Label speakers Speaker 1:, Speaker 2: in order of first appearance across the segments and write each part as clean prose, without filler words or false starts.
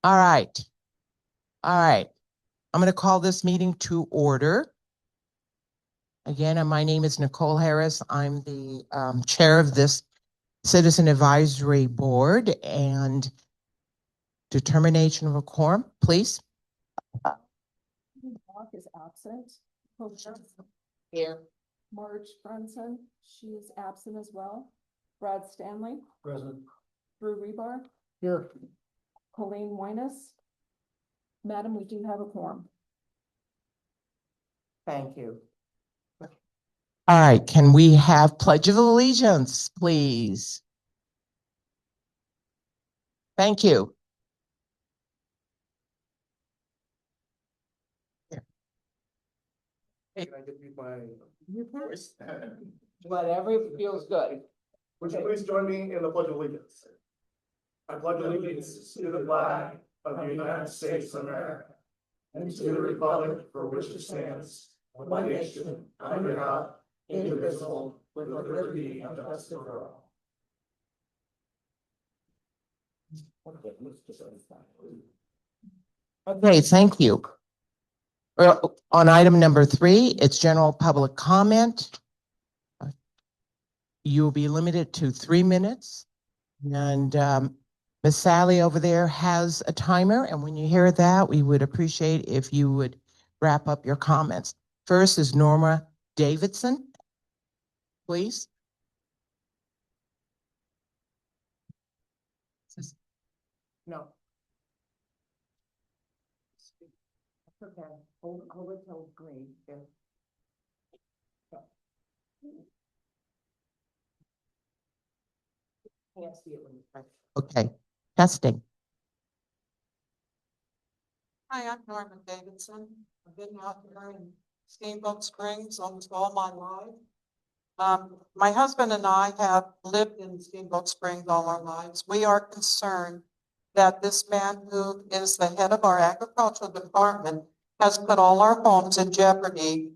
Speaker 1: All right. All right. I'm going to call this meeting to order. Again, my name is Nicole Harris. I'm the chair of this Citizen Advisory Board, and determination of a quorum, please.
Speaker 2: Block is absent.
Speaker 1: Here.
Speaker 2: Marge Brunson, she is absent as well. Brad Stanley.
Speaker 3: Present.
Speaker 2: Drew Rebar.
Speaker 3: Here.
Speaker 2: Colleen Winus. Madam, we do have a quorum.
Speaker 1: Thank you. All right, can we have Pledge of Allegiance, please? Thank you.
Speaker 3: Can I give you my?
Speaker 1: Whatever feels good.
Speaker 3: Would you please join me in the Pledge of Allegiance? I pledge allegiance to the flag of the United States of America and to the republic for which it stands, one nation, under God, indivisible, with liberty and justice for all.
Speaker 1: Okay, thank you. Well, on item number 3, it's general public comment. You will be limited to 3 minutes. And Ms. Sally over there has a timer. And when you hear that, we would appreciate if you would wrap up your comments. First is Norma Davidson, please. No. Okay, hold it till green. Yeah. Can't see it when you press. Okay, testing.
Speaker 4: Hi, I'm Norman Davidson. I've been out here in Steamboat Springs almost all my life. My husband and I have lived in Steamboat Springs all our lives. We are concerned that this man who is the head of our agricultural department has put all our homes in jeopardy.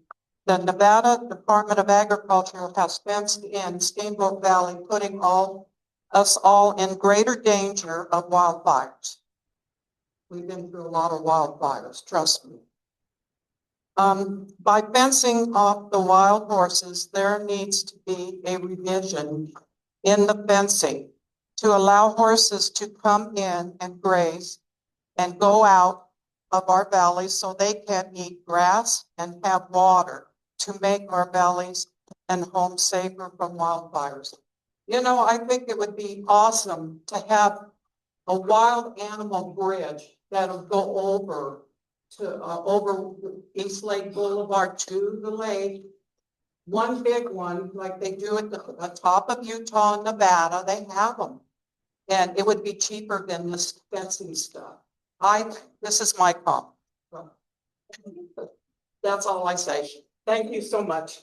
Speaker 4: The Nevada Department of Agriculture has fenced in Steamboat Valley, putting us all in greater danger of wildfires. We've been through a lot of wildfires, trust me. By fencing off the wild horses, there needs to be a revision in the fencing to allow horses to come in and graze and go out of our valleys so they can eat grass and have water to make our valleys and homes safer from wildfires. You know, I think it would be awesome to have a wild animal bridge that'll go over East Lake Boulevard to the lake. One big one, like they do at the top of Utah and Nevada, they have them. And it would be cheaper than this fencing stuff. This is my comment. That's all I say. Thank you so much.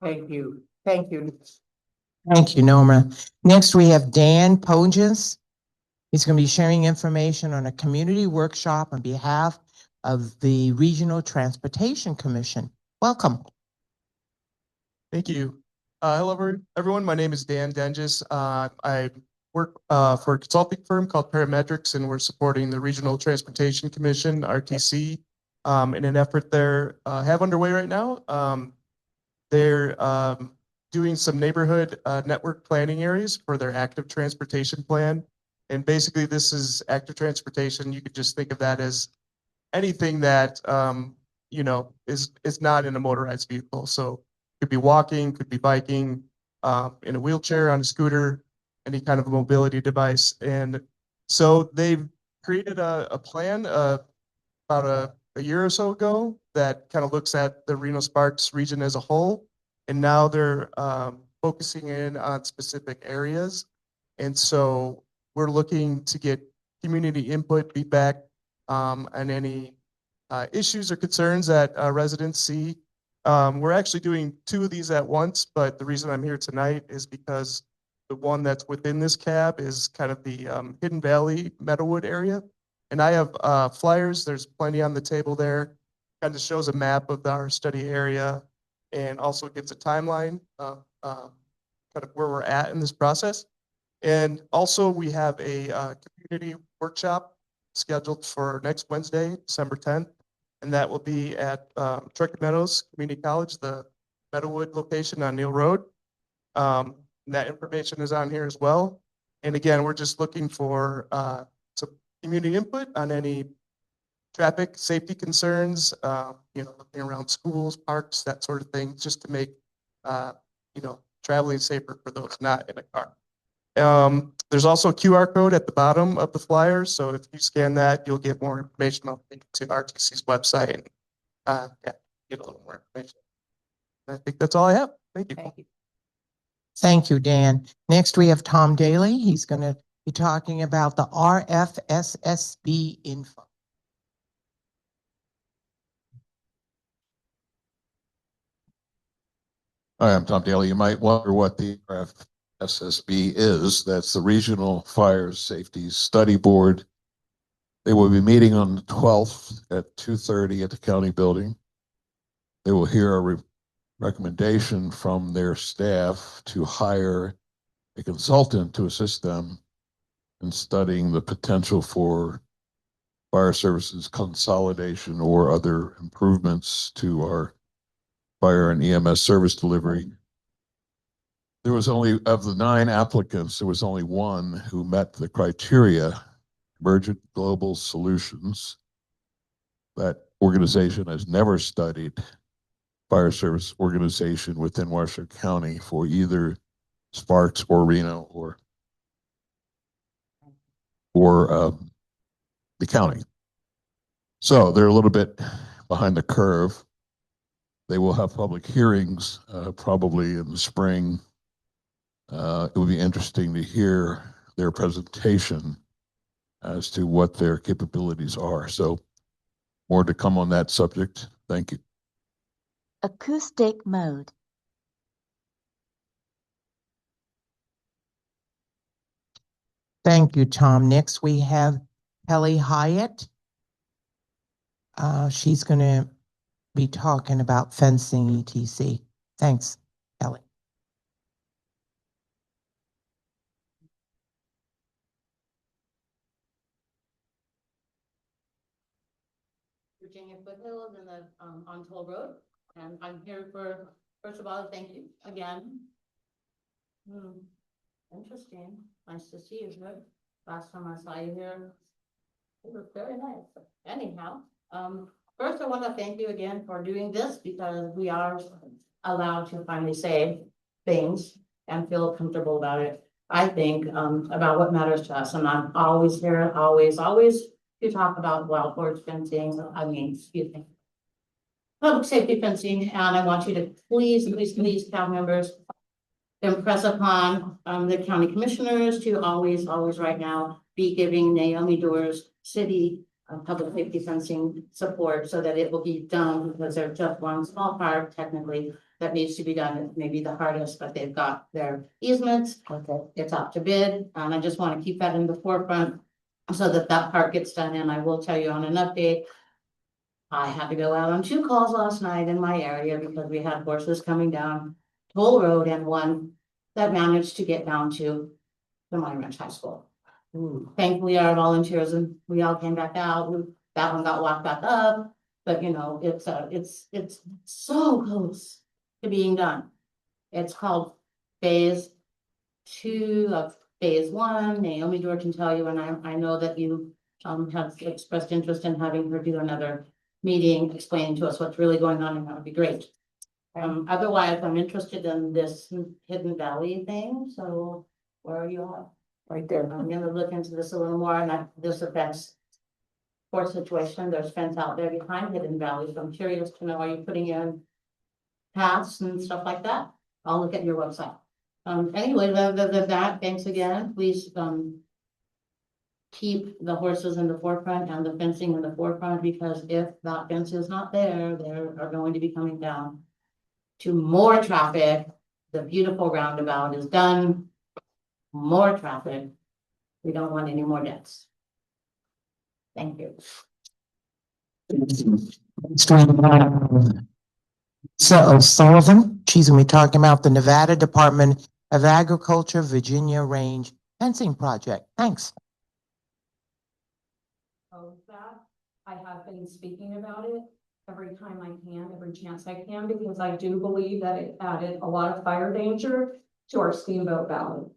Speaker 1: Thank you. Thank you. Thank you, Norma. Next, we have Dan Pogens. He's going to be sharing information on a community workshop on behalf of the Regional Transportation Commission. Welcome.
Speaker 5: Thank you. Hello, everyone. My name is Dan Denges. I work for a consulting firm called Parametrics, and we're supporting the Regional Transportation Commission, RTC, in an effort they have underway right now. They're doing some neighborhood network planning areas for their active transportation plan. And basically, this is active transportation. You could just think of that as anything that is not in a motorized vehicle. So could be walking, could be biking, in a wheelchair, on a scooter, any kind of a mobility device. And so they've created a plan about a year or so ago that kind of looks at the Reno-Sparks region as a whole. And now they're focusing in on specific areas. And so we're looking to get community input, feedback on any issues or concerns that residents see. We're actually doing 2 of these at once, but the reason I'm here tonight is because the one that's within this cab is kind of the Hidden Valley Meadowwood area. And I have flyers, there's plenty on the table there. Kind of shows a map of our study area and also gives a timeline. kind of where we're at in this process. And also we have a community workshop scheduled for next Wednesday, December 10th. And that will be at Truckee Meadows Community College, the Meadowwood location on Neal Road. That information is on here as well. And again, we're just looking for some community input on any traffic safety concerns, looking around schools, parks, that sort of thing, just to make, traveling safer for those not in a car. There's also a QR code at the bottom of the flyer. So if you scan that, you'll get more information on to RTC's website and get a little more information. I think that's all I have. Thank you.
Speaker 1: Thank you. Thank you, Dan. Next, we have Tom Daly. He's going to be talking about the RFSSB info.
Speaker 6: Hi, I'm Tom Daly. You might wonder what the RFSSB is. That's the Regional Fire Safety Study Board. They will be meeting on the 12th at 2:30 at the county building. They will hear a recommendation from their staff to hire a consultant to assist them in studying the potential for fire services consolidation or other improvements to our fire and EMS service delivery. There was only, of the 9 applicants, there was only one who met the criteria, Emergent Global Solutions. That organization has never studied fire service organization within Washoe County for either Sparks or Reno or the county. So they're a little bit behind the curve. They will have public hearings probably in the spring. It would be interesting to hear their presentation as to what their capabilities are. So more to come on that subject. Thank you.
Speaker 7: Acoustic mode.
Speaker 1: Thank you, Tom. Next, we have Kelly Hyatt. She's going to be talking about fencing etc. Thanks, Kelly.
Speaker 8: Virginia Foothills in the on Toll Road, and I'm here for, first of all, thank you again. Interesting. Nice to see you here. Last time I saw you here, it was very nice. Anyhow, first I want to thank you again for doing this because we are allowed to finally say things and feel comfortable about it. I think about what matters to us, and I'm always here, always to talk about wild horse fencing. Excuse me, public safety fencing, and I want you to please, town members, impress upon the county commissioners to always right now be giving Naomi Doors City public safety fencing support so that it will be done, because there's just one small part technically that needs to be done. It may be the hardest, but they've got their easements. Okay. It's up to bid, and I just want to keep that in the forefront so that part gets done. And I will tell you on an update, I had to go out on 2 calls last night in my area because we had horses coming down Toll Road and one that managed to get down to the Monument High School. Thankfully, our volunteers and we all came back out. That one got walked back up, but it's so close to being done. It's called phase 2 of phase 1. Naomi Dorr can tell you, and I know that you have expressed interest in having her do another meeting explaining to us what's really going on, and that would be great. Otherwise, I'm interested in this Hidden Valley thing. So where are you at? Right there. I'm gonna look into this a little more, and this affects horse situation. There's fence out there behind Hidden Valley, so I'm curious to know, are you putting in paths and stuff like that? I'll look at your website. Anyway, other than that, thanks again. Please keep the horses in the forefront and the fencing in the forefront, because if that fence is not there, there are going to be coming down to more traffic. The beautiful roundabout is done. More traffic. We don't want any more deaths. Thank you.
Speaker 1: So Sullivan, she's gonna be talking about the Nevada Department of Agriculture, Virginia Range Fencing Project. Thanks.
Speaker 2: Of that. I have been speaking about it every time I can, every chance I can, because I do believe that it added a lot of fire danger to our Steamboat Valley.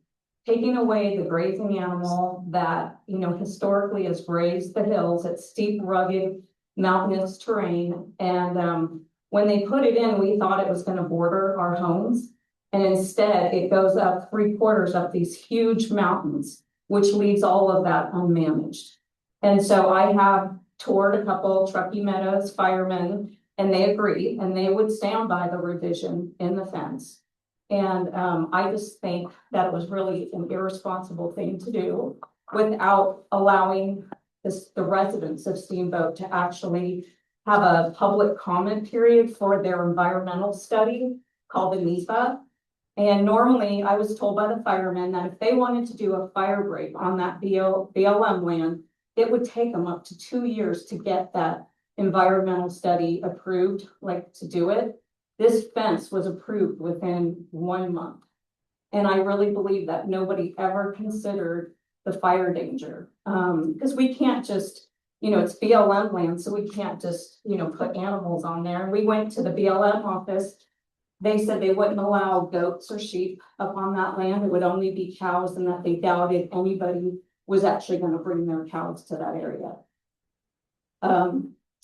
Speaker 2: Taking away the grazing animal that, you know, historically has grazed the hills, it's steep, rugged, mountainous terrain. And when they put it in, we thought it was gonna border our homes. And instead, it goes up 3/4 up these huge mountains, which leaves all of that unmanaged. And so I have toured a couple Truckee Meadows firemen, and they agree, and they would stand by the revision in the fence. And I just think that it was really an irresponsible thing to do without allowing the residents of Steamboat to actually have a public comment period for their environmental study called the NEPA. And normally I was told by the firemen that if they wanted to do a fire break on that BLM land, it would take them up to 2 years to get that environmental study approved, like to do it. This fence was approved within 1 month. And I really believe that nobody ever considered the fire danger. Because we can't just, you know, it's BLM land, so we can't just, you know, put animals on there. And we went to the BLM office. They said they wouldn't allow goats or sheep up on that land. It would only be cows, and that they doubted anybody was actually gonna bring their cows to that area.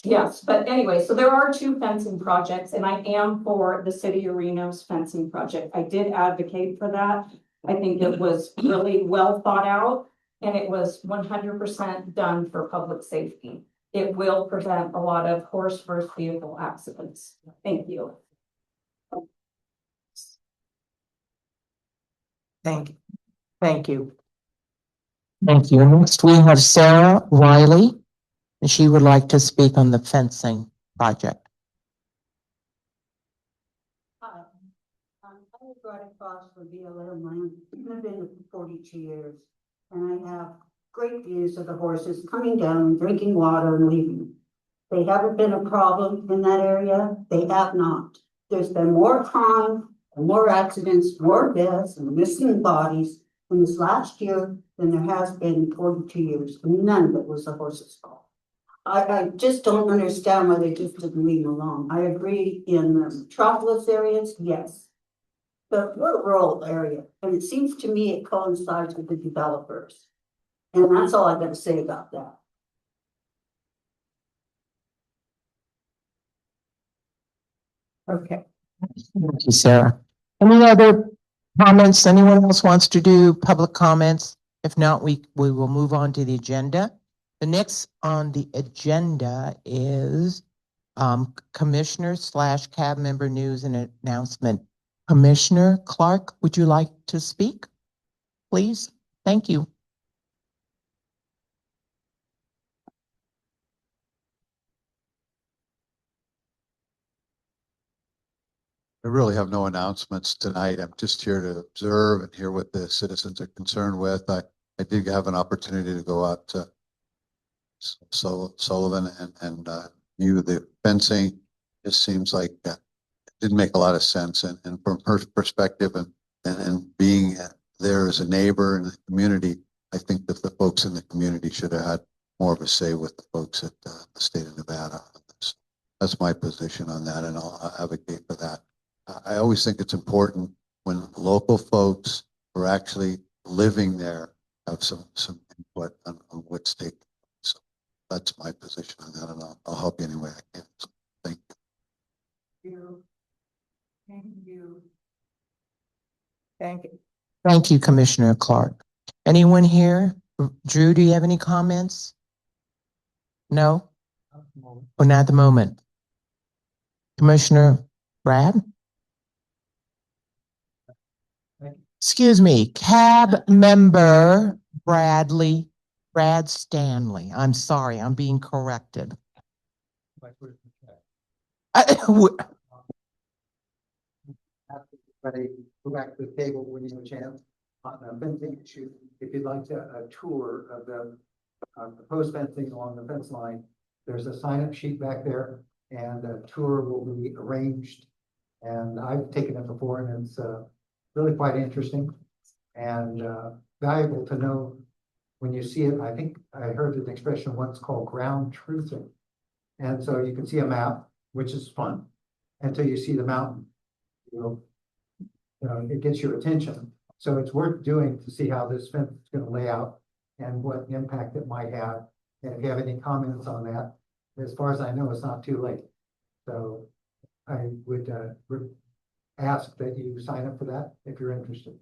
Speaker 2: Yes, but anyway, so there are 2 fencing projects, and I am for the city of Reno's fencing project. I did advocate for that. I think it was really well thought out, and it was 100% done for public safety. It will prevent a lot of horse versus vehicle accidents. Thank you.
Speaker 1: Thank you. Thank you. Thank you. Next, we have Sarah Riley, and she would like to speak on the fencing project.
Speaker 7: Hi, I was right across from BLM land. I've been there for 42 years, and I have great views of the horses coming down, drinking water and leaving. They haven't been a problem in that area. They have not. There's been more crime, more accidents, more deaths and missing bodies in this last year than there has been in 42 years. None of it was the horses' fault. I just don't understand why they just didn't leave them alone. I agree in the metropolis areas, yes. But we're a rural area, and it seems to me it coincides with the developers. And that's all I've got to say about that.
Speaker 1: Okay. Thank you, Sarah. Any other comments? Anyone else wants to do public comments? If not, we will move on to the agenda. The next on the agenda is Commissioner/cab member news and announcement. Commissioner Clark, would you like to speak? Please. Thank you.
Speaker 6: I really have no announcements tonight. I'm just here to observe and hear what the citizens are concerned with. I did have an opportunity to go out to Sullivan and view the fencing. It seems like it didn't make a lot of sense. And from her perspective and being there as a neighbor in the community, I think that the folks in the community should have had more of a say with the folks at the state of Nevada. That's my position on that, and I'll advocate for that. I always think it's important when local folks who are actually living there have some input on what's taking place. So that's my position on that, and I'll help you any way I can. So thank you.
Speaker 7: Thank you.
Speaker 1: Thank you. Thank you, Commissioner Clark. Anyone here? Drew, do you have any comments? No? Or not at the moment? Commissioner Brad? Excuse me, cab member Brad Stanley. I'm sorry, I'm being corrected.
Speaker 9: Everybody go back to the table when you have a chance on the fencing issue. If you'd like a tour of the proposed fencing along the fence line, there's a sign-up sheet back there, and a tour will be arranged And I've taken it before and it's really quite interesting and valuable to know when you see it. I think I heard an expression once called ground truthing. And so you can see a map, which is fun, until you see the mountain. You know, it gets your attention. So it's worth doing to see how this fence is going to lay out and what impact it might have. And if you have any comments on that, as far as I know, it's not too late. So I would ask that you sign up for that if you're interested.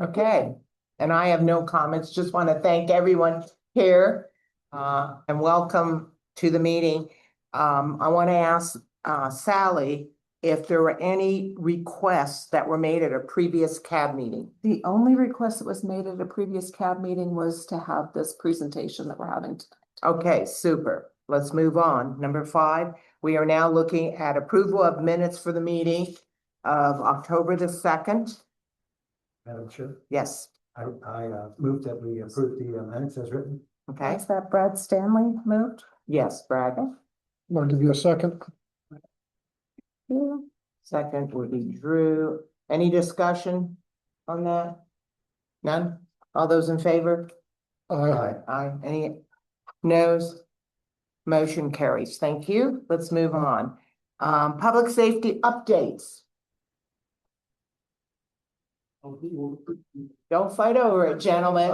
Speaker 1: Okay, and I have no comments. Just want to thank everyone here and welcome to the meeting. I want to ask Sally if there were any requests that were made at a previous CAB meeting.
Speaker 2: The only request that was made at a previous CAB meeting was to have this presentation that we're having tonight.
Speaker 1: Okay, super. Let's move on. Number 5, we are now looking at approval of minutes for the meeting of October the 2nd.
Speaker 9: Madam Chair,
Speaker 1: Yes,
Speaker 9: I move that we approve the minutes as written.
Speaker 1: okay.
Speaker 2: Is that Brad Stanley moved?
Speaker 1: Yes, Brad.
Speaker 3: I'll give you a second.
Speaker 1: Second would be Drew. Any discussion on that? None? All those in favor?
Speaker 3: Aye.
Speaker 1: Aye. Any noes? Motion carries. Thank you. Let's move on. Public safety updates. Don't fight over it, gentlemen.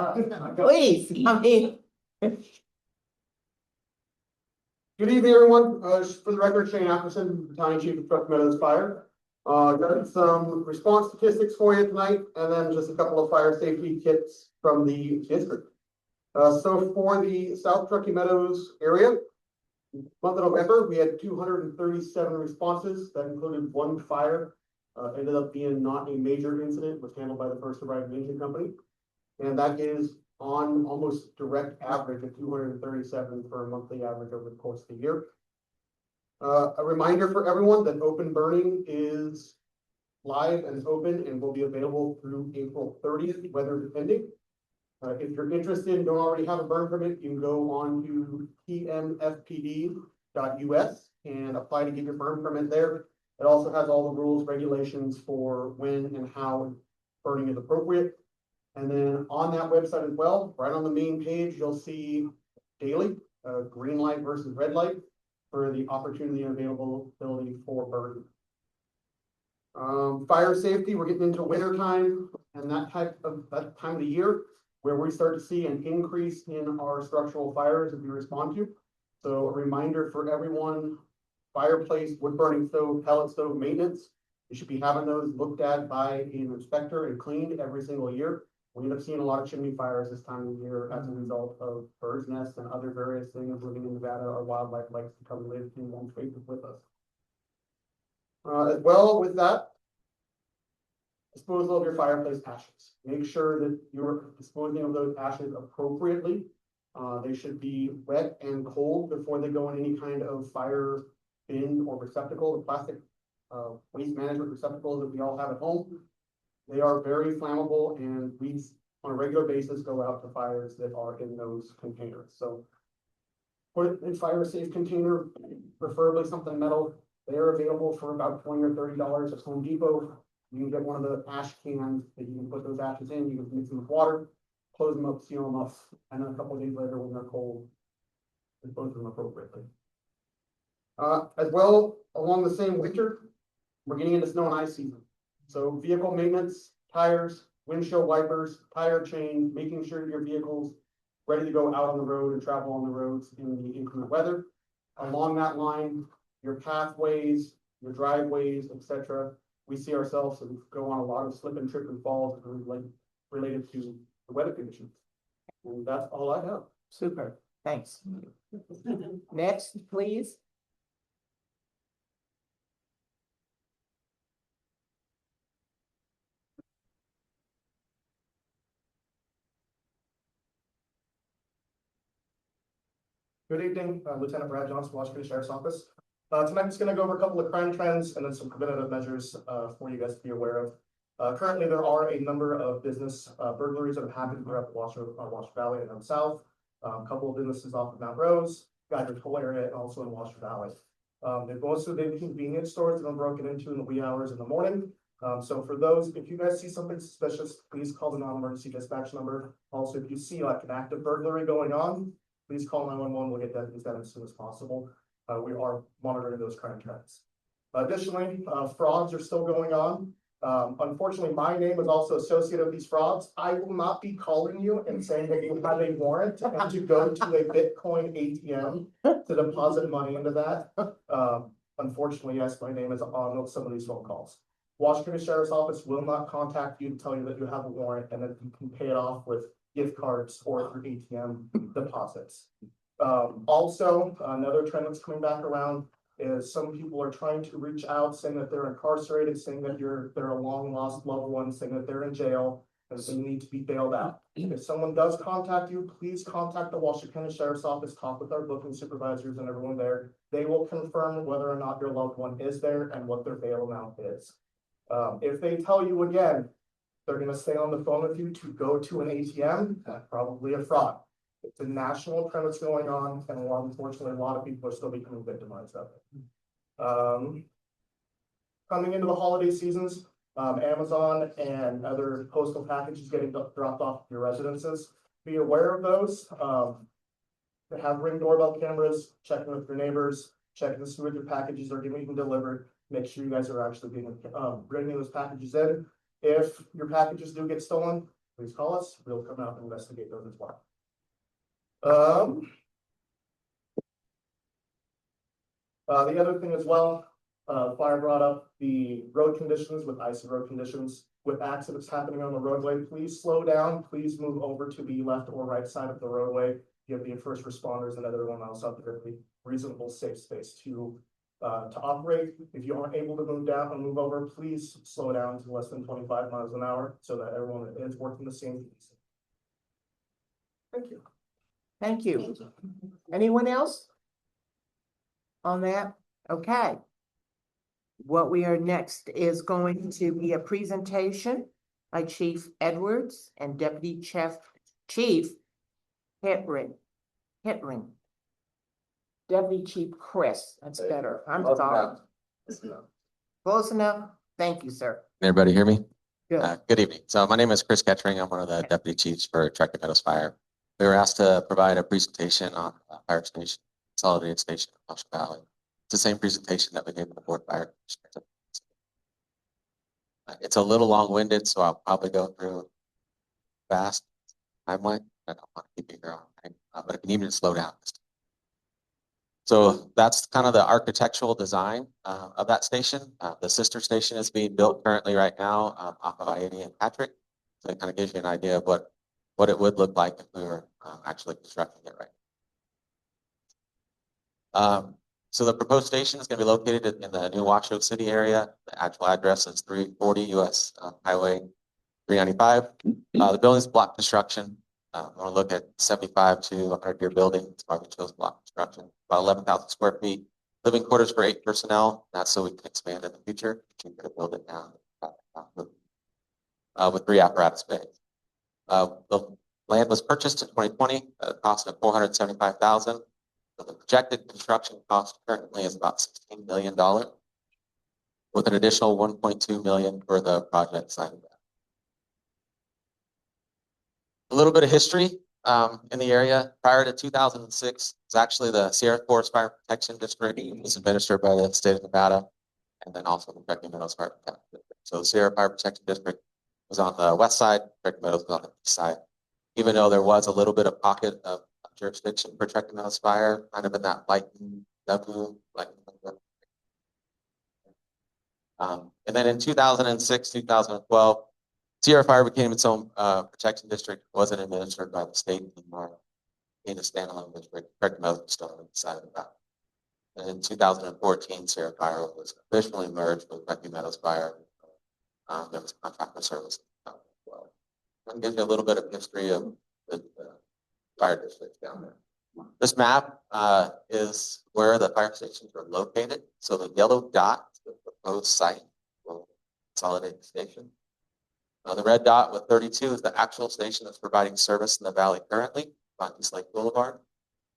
Speaker 1: Please, I mean.
Speaker 10: Good evening, everyone. Just for the record, Shane Ackerson, Battalion Chief of Truckee Meadows Fire. Got some response statistics for you tonight, and then just a couple of fire safety kits from the district. So for the South Truckee Meadows area, month of November, we had 237 responses. That included 1 fire. Ended up being not a major incident, was handled by the first arriving engine company. And that is on almost direct average of 237 for a monthly average over the course of the year. A reminder for everyone that open burning is live and open and will be available through April 30th, weather depending. If you're interested and don't already have a burn permit, you can go on to tmfpd.us and apply to get your burn permit there. It also has all the rules, regulations for when and how burning is appropriate. And then on that website as well, right on the main page, you'll see daily green light versus red light for the opportunity and availability for burning. Fire safety, we're getting into winter time and that time of the year where we start to see an increase in our structural fires that we respond to. So a reminder for everyone, fireplace, wood burning stove, pellet stove maintenance. You should be having those looked at by an inspector and cleaned every single year. We end up seeing a lot of chimney fires this time of year as a result of birds' nests and other various things living in Nevada. Our wildlife likes to come live in one space with us. As well with that, disposal of your fireplace ashes. Make sure that you're disposing of those ashes appropriately. They should be wet and cold before they go in any kind of fire bin or receptacle, the plastic waste management receptacles that we all have at home. They are very flammable and we on a regular basis go out to fires that are in those containers. So put it in fire safe container, preferably something metal. They are available for about $20 or $30 at Home Depot. You can get one of the ash cans that you can put those ashes in. You can mix them with water, close them up, seal them up, and then a couple of days later when they're cold, dispose of them appropriately. As well, along the same winter, we're getting into snow and ice season. So vehicle maintenance, tires, windshield wipers, tire chain, making sure your vehicle's ready to go out on the road and travel on the roads in the inclement weather. Along that line, your pathways, your driveways, etc. We see ourselves and go on a lot of slip and trip and falls related to the weather conditions. And that's all I have.
Speaker 1: Super, thanks. Next, please.
Speaker 3: Good evening, Lieutenant Brad Johnson, Washoe County Sheriff's Office. Tonight I'm just going to go over a couple of crime trends and then some preventative measures for you guys to be aware of. Currently, there are a number of business burglaries that have happened throughout the Washoe Valley and down south. A couple of businesses off of Mount Rose, Guiders Hole area, and also in Washoe Valley. Most of the convenience stores have been broken into in the wee hours in the morning. So for those, if you guys see something suspicious, please call the non-emergency dispatch number. Also, if you see like an active burglary going on, please call 911. We'll get that as soon as possible. We are monitoring those crime trends. Additionally, frauds are still going on. Unfortunately, my name is also associated with these frauds. I will not be calling you and saying that you have a warrant and to go to a Bitcoin ATM to deposit money into that. Unfortunately, yes, my name is on some of these phone calls. Washoe County Sheriff's Office will not contact you to tell you that you have a warrant and that you can pay it off with gift cards or through ATM deposits. Also, another trend that's coming back around is some people are trying to reach out saying that they're incarcerated, saying that they're a long lost loved one, saying that they're in jail, and so you need to be bailed out. If someone does contact you, please contact the Washoe County Sheriff's Office, talk with our booking supervisors and everyone there. They will confirm whether or not your loved one is there and what their bail amount is. If they tell you again, they're gonna stay on the phone with you to go to an ATM, that's probably a fraud. It's a national trend that's going on, and unfortunately, a lot of people are still becoming victimized of it. Coming into the holiday seasons, Amazon and other postal packages getting dropped off at your residences. Be aware of those. Have Ring doorbell cameras, checking with your neighbors, checking to see what your packages are getting delivered. Make sure you guys are actually bringing those packages in. If your packages do get stolen, please call us. We'll come out and investigate those as well. The other thing as well, fire brought up the road conditions with icy road conditions. With accidents happening on the roadway, please slow down. Please move over to the left or right side of the roadway. Give the first responders and everyone else out there a reasonable safe space to operate. If you aren't able to move down and move over, please slow down to less than 25 miles an hour so that everyone is working the same piece. Thank you.
Speaker 1: Thank you. Anyone else? On that? Okay. What we are next is going to be a presentation by Chief Edwards and Deputy Chief Hittring. Deputy Chief Chris, that's better. I'm sorry. Close enough? Thank you, sir.
Speaker 11: Everybody hear me?
Speaker 1: Good.
Speaker 11: Good evening. So my name is Chris Kettering. I'm one of the deputy chiefs for Truckee Meadows Fire. We were asked to provide a presentation on fire station, consolidated station in Washoe Valley. It's the same presentation that we gave to the board fire commissioner. It's a little long-winded, so I'll probably go through fast timeline. I don't want to keep you here all night, but if you need me to slow down. So that's kind of the architectural design of that station. The sister station is being built currently right now off of I-80 and Patrick. So it kind of gives you an idea of what it would look like if we were actually constructing it right now. So the proposed station is going to be located in the new Washoe City area. The actual address is 340 US Highway 395. The building's block construction. I want to look at 75 to 100-year building. It's why we chose block construction. About 11,000 square feet. Living quarters for 8 personnel. That's so we can expand in the future. We can build it now with 3 apparatus bays. The land was purchased in 2020 at a cost of $475,000. So the projected construction cost currently is about $16 million, with an additional $1.2 million for the project side of that. A little bit of history in the area. Prior to 2006, it's actually the Sierra Forest Fire Protection District. It was administered by the state of Nevada, and then also the Truckee Meadows Fire Protection District. So the Sierra Fire Protection District was on the west side, Truckee Meadows was on the east side. Even though there was a little bit of pocket of jurisdiction for Truckee Meadows Fire, kind of in that Lightning W, like. And then in 2006, 2012, Sierra Fire became its own protection district. It wasn't administered by the state anymore. It became a standalone district. Truckee Meadows was still on the side of the back. And in 2014, Sierra Fire was officially merged with Truckee Meadows Fire. There was contractor service. Well, that gives you a little bit of history of the fire districts down there. This map is where the fire stations are located. So the yellow dot is the proposed site, consolidated station. The red dot with 32 is the actual station that's providing service in the valley currently on East Lake Boulevard.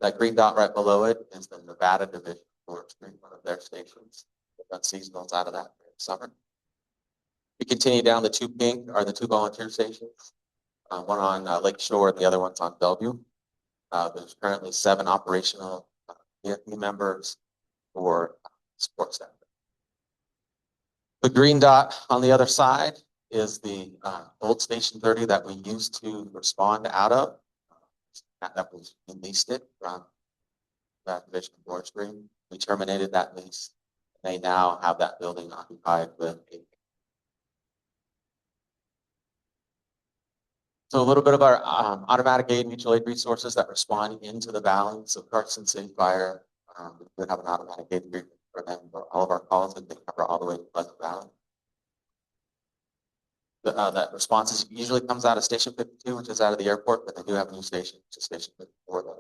Speaker 11: That green dot right below it is the Nevada division Forest Green, one of their stations. We've got seasonals out of that in the summer. We continue down the two pink are the two volunteer stations. One on Lake Shore and the other one's on Bellevue. There's currently 7 operational VFP members for support staff. The green dot on the other side is the old Station 30 that we used to respond out of. That was, we leased it from that division of Forest Green. We terminated that lease. They now have that building occupied with a. So a little bit of our automatic aid, mutual aid resources that respond into the valley. So Carson City Fire, we would have an automatic aid agreement for them for all of our calls, and they cover all the way to Pleasant Valley. That response usually comes out of Station 52, which is out of the airport, but they do have a new station, which is Station 54.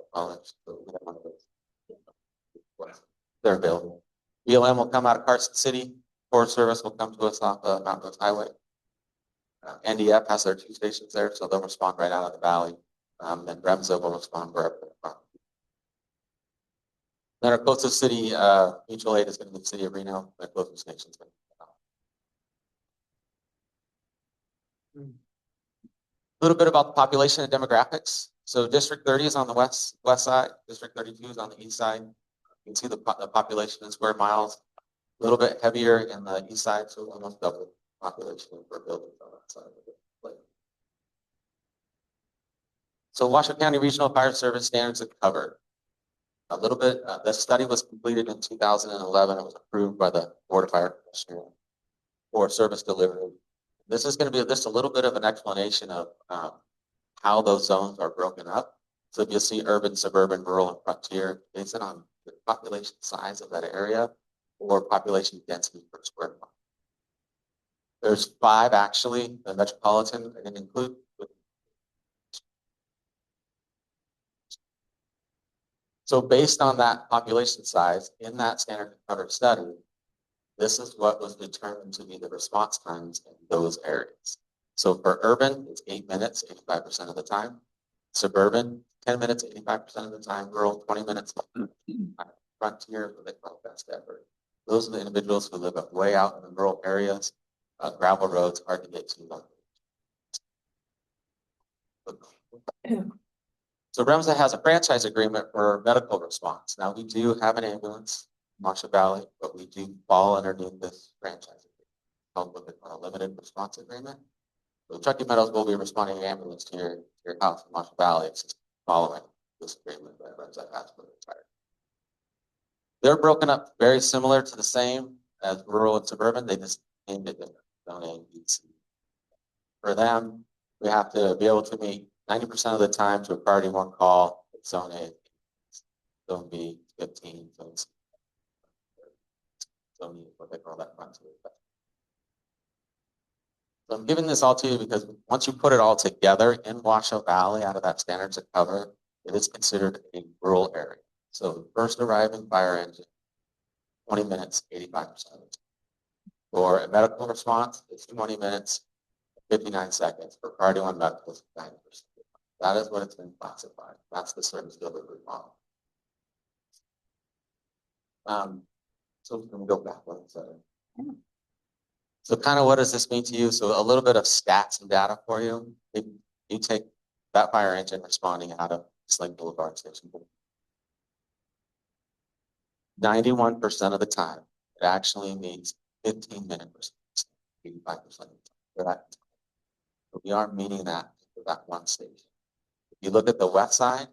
Speaker 11: They're available. BLM will come out of Carson City. Forest Service will come to us off Mountain Woods Highway. NDF has their 2 stations there, so they'll respond right out of the valley. Then Remzo will respond wherever they're from. Then our closest city mutual aid is going to be the city of Reno. Their closest station is going to be a little bit about the population and demographics. So District 30 is on the west side. District 32 is on the east side. You can see the population in square miles. A little bit heavier in the east side, so almost double the population for buildings on that side of the lake. So Washoe County Regional Fire Service standards are covered. A little bit, the study was completed in 2011. It was approved by the Board of Fire Commissioners for service delivery. This is going to be just a little bit of an explanation of how those zones are broken up. So if you see urban, suburban, rural, and frontier, based on the population size of that area or population density per square mile. There's 5 actually, the metropolitan, I didn't include. So based on that population size in that standard covered study, this is what was determined to be the response times in those areas. So for urban, it's 8 minutes, 85% of the time. Suburban, 10 minutes, 85% of the time. Rural, 20 minutes. Frontier, what they call best effort. Those are the individuals who live up way out in the rural areas, gravel roads, hard to get to. So REMSA has a franchise agreement for medical response. Now we do have an ambulance in Washoe Valley, but we do fall underneath this franchise agreement called what they call a limited response agreement. So Truckee Meadows will be responding to ambulance to your house in Washoe Valley. It's just following this agreement that REMSA has for the entire. They're broken up very similar to the same as rural and suburban. They just named it different. Zone A, B, C. For them, we have to be able to meet 90% of the time to a priority 1 call. Zone A, Zone B, 15, Zone C. Zone E, what they call that frontier. So I'm giving this all to you because once you put it all together in Washoe Valley out of that standards of cover, it is considered a rural area. So first arriving fire engine, 20 minutes, 85% of the time. For a medical response, it's 20 minutes, 59 seconds. For priority 1 medical, it's 90%. That is what it's been classified. That's the service delivery model. So we can go back one second. So kind of what does this mean to you? So a little bit of stats and data for you. If you take that fire engine responding out of Sling Boulevard Station, 91% of the time, it actually means 15-minute response, 85% of the time. But we aren't meeting that for that one station. If you look at the west side,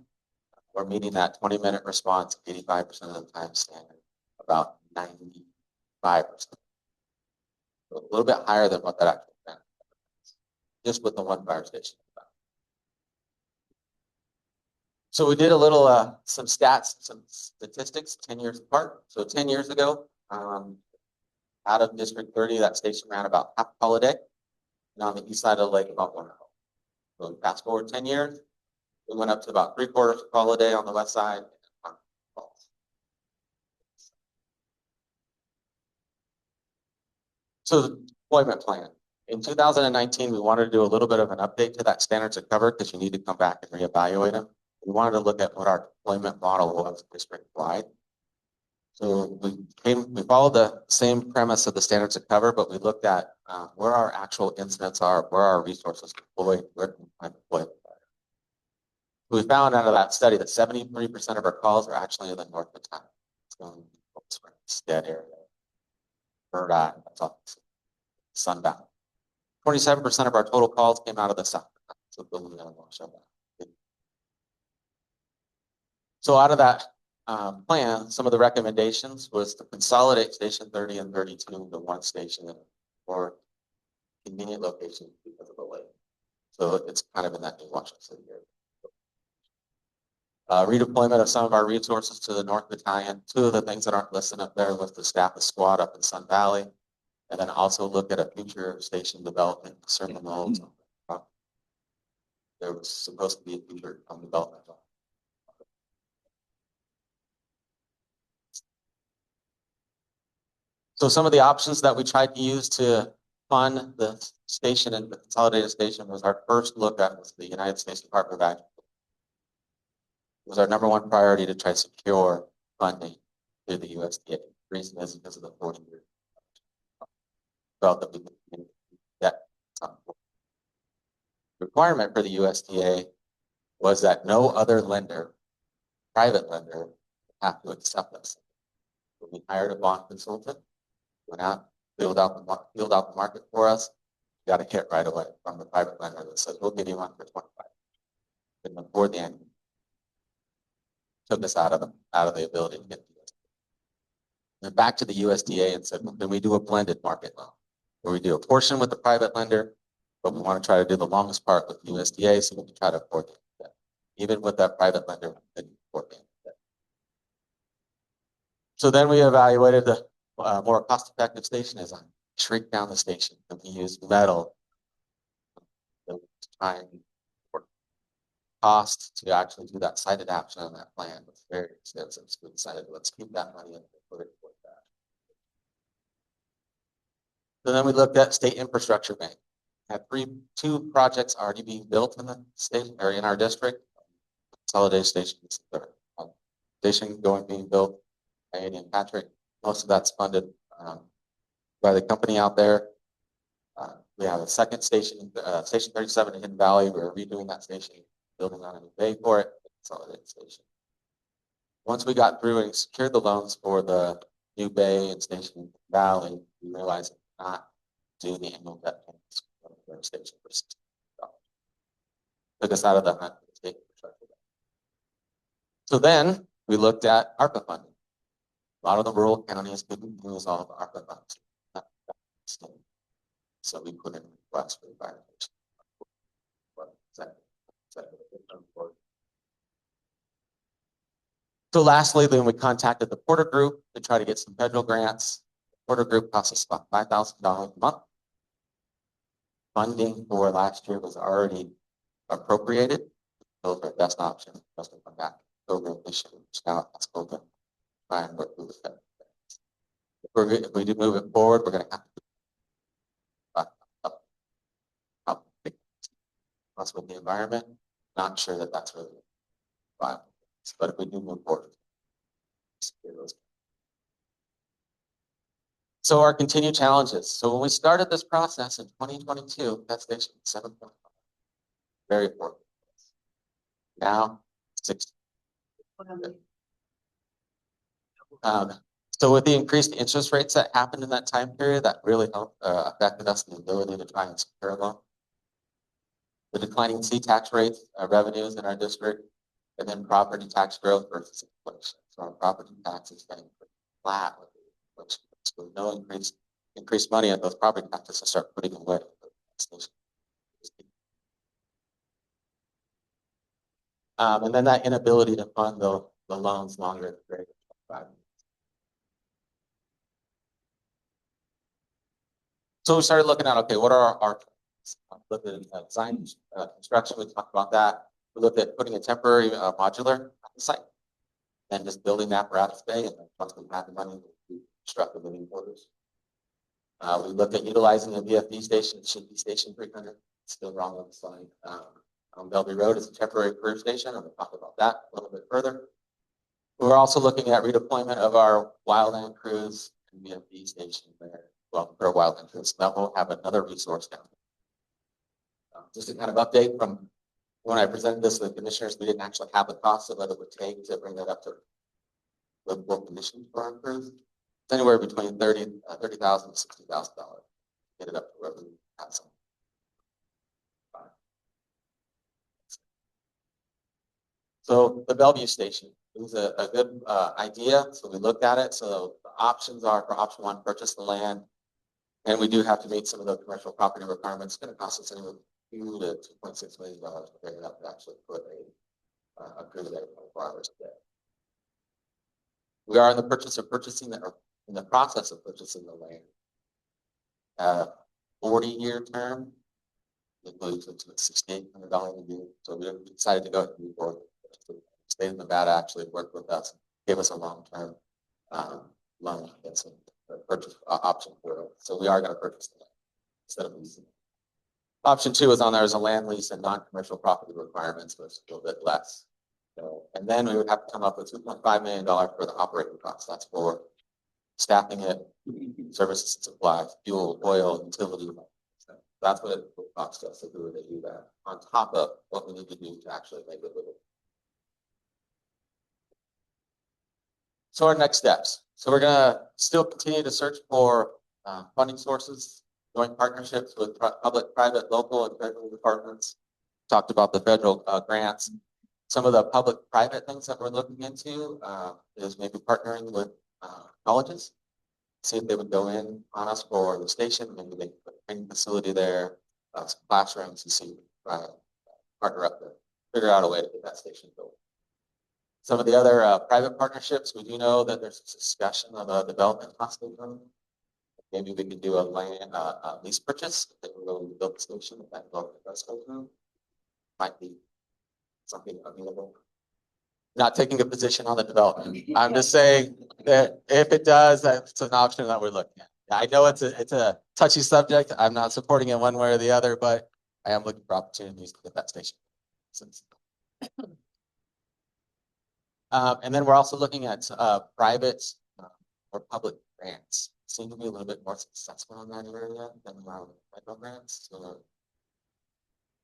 Speaker 11: we're meeting that 20-minute response 85% of the time standard, about 95%. So a little bit higher than what that actually meant, just with the one fire station. So we did a little, some stats, some statistics 10 years apart. So 10 years ago, out of District 30, that station ran about half a call a day. And on the east side of the lake, about 1 call. So fast forward 10 years, we went up to about 3/4 call a day on the west side. So the deployment plan. In 2019, we wanted to do a little bit of an update to that standards of cover because you need to come back and reevaluate them. We wanted to look at what our deployment model was district-wide. So we followed the same premise of the standards of cover, but we looked at where our actual incidents are, where our resources deployed, where can we deploy. We found out of that study that 73% of our calls are actually in the North Battalion. It's dead area. Bird Eye, that's all. Sundown. 27% of our total calls came out of the South. So building on Washoe County. So out of that plan, some of the recommendations was to consolidate Station 30 and 32 into one station or convenient location because of the lake. So it's kind of in that new Washington City area. Redeployment of some of our resources to the North Battalion. Two of the things that aren't listed up there was to staff a squad up in Sun Valley, and then also look at a future station development, certain roles. There was supposed to be a future development. So some of the options that we tried to use to fund the station and the consolidated station was our first look at was the United States Department of Agriculture. It was our number one priority to try to secure funding through the USDA. The reason is because of the 40-year felt that we could get requirement for the USDA was that no other lender, private lender, have to accept us. So we hired a bond consultant, went out, filled out the market for us, got a hit right away from the private lender that said, we'll give you one for 25. Couldn't afford the annual. Took us out of the ability to get the USDA. Then back to the USDA and said, well, can we do a blended market loan? Where we do a portion with the private lender, but we want to try to do the longest part with the USDA so we can try to afford it. Even with that private lender, we couldn't afford it. So then we evaluated the more cost-effective station design. Shrink down the station, and we use metal to try and cost to actually do that site adaptation on that plan was very expensive. So we decided, let's keep that money and put it toward that. So then we looked at state infrastructure bank. Had two projects already being built in the state or in our district. Consolidated station, station being built by Andy and Patrick. Most of that's funded by the company out there. We have a second station, Station 37 in Hidden Valley. We're redoing that station, building on a new bay for it, consolidated station. Once we got through and secured the loans for the new bay and Station in Hidden Valley, we realized we could not do the annual debt payments for the station for $60. Took us out of the hunt for the state infrastructure. So then we looked at ARPA funding. A lot of the rural counties couldn't use all of the ARPA funds. So we put in requests for evaluation. So lastly, then we contacted the Porter Group to try to get some federal grants. The Porter Group cost us about $5,000 a month. Funding for last year was already appropriated. Those are the best option. Just to come back program this year, which now has open. Try and work through the if we do move it forward, we're going to have to plus with the environment. Not sure that that's really viable, but if we do move forward. So our continued challenges. So when we started this process in 2022, that station was 7.5. Very important. Now 6. So with the increased interest rates that happened in that time period, that really helped affected us in the ability to try and secure a loan. The declining C-tax rates, revenues in our district, and then property tax growth versus inflation. So our property tax is getting flat with inflation. So no increased money at those property taxes to start putting away. And then that inability to fund the loans longer than greater than 5 years. So we started looking at, okay, what are our looked at design, construction, we talked about that. We looked at putting a temporary modular on the site and just building the apparatus bay, and then once we had the money, we construct the living quarters. We looked at utilizing the VFD station. It should be station 300. It's still wrong on the slide. On Bellevue Road is a temporary career station. I'm going to talk about that a little bit further. We're also looking at redeployment of our wildland crews and VFD station there, well, for a wildland crews. That will have another resource down. Just a kind of update from when I presented this to the commissioners, we didn't actually have the cost of what it would take to bring that up to livable conditions for our crews. It's anywhere between $30,000 to $60,000. Get it up to where we have some. So the Bellevue station is a good idea. So we looked at it. So the options are for option one, purchase the land. And we do have to meet some of the commercial property requirements. It's going to cost us anywhere from $2 to $2.6 million to bring it up to actually put a crew there 24 hours a day. We are in the process of purchasing the land. 40-year term. It moves into a $6,800 a year. So we decided to go ahead and move forward. The state of Nevada actually worked with us, gave us a long-term loan that's a purchase option for it. So we are going to purchase the land instead of leasing. Option two is on there as a land lease and non-commercial property requirements, which is a little bit less. So, and then we would have to come up with $2.5 million for the operating costs. That's for staffing it, services and supplies, fuel, oil, utility. That's what it would cost us if we were to do that on top of what we need to do to actually make it livable. So our next steps. So we're gonna still continue to search for funding sources, joint partnerships with public, private, local, and federal departments. Talked about the federal grants. Some of the public-private things that we're looking into is maybe partnering with colleges. See if they would go in on us for the station. Maybe they put a training facility there, some classrooms, and see partner up to figure out a way to get that station built. Some of the other private partnerships, we do know that there's a discussion of a development hospital. Maybe we could do a land lease purchase if they were going to build the station. If that development does go through, might be something available. Not taking a position on the development. I'm just saying that if it does, that's an option that we're looking at. I know it's a touchy subject. I'm not supporting it one way or the other, but I am looking for opportunities to get that station. And then we're also looking at private or public grants. Seem to be a little bit more successful in that area than federal grants. So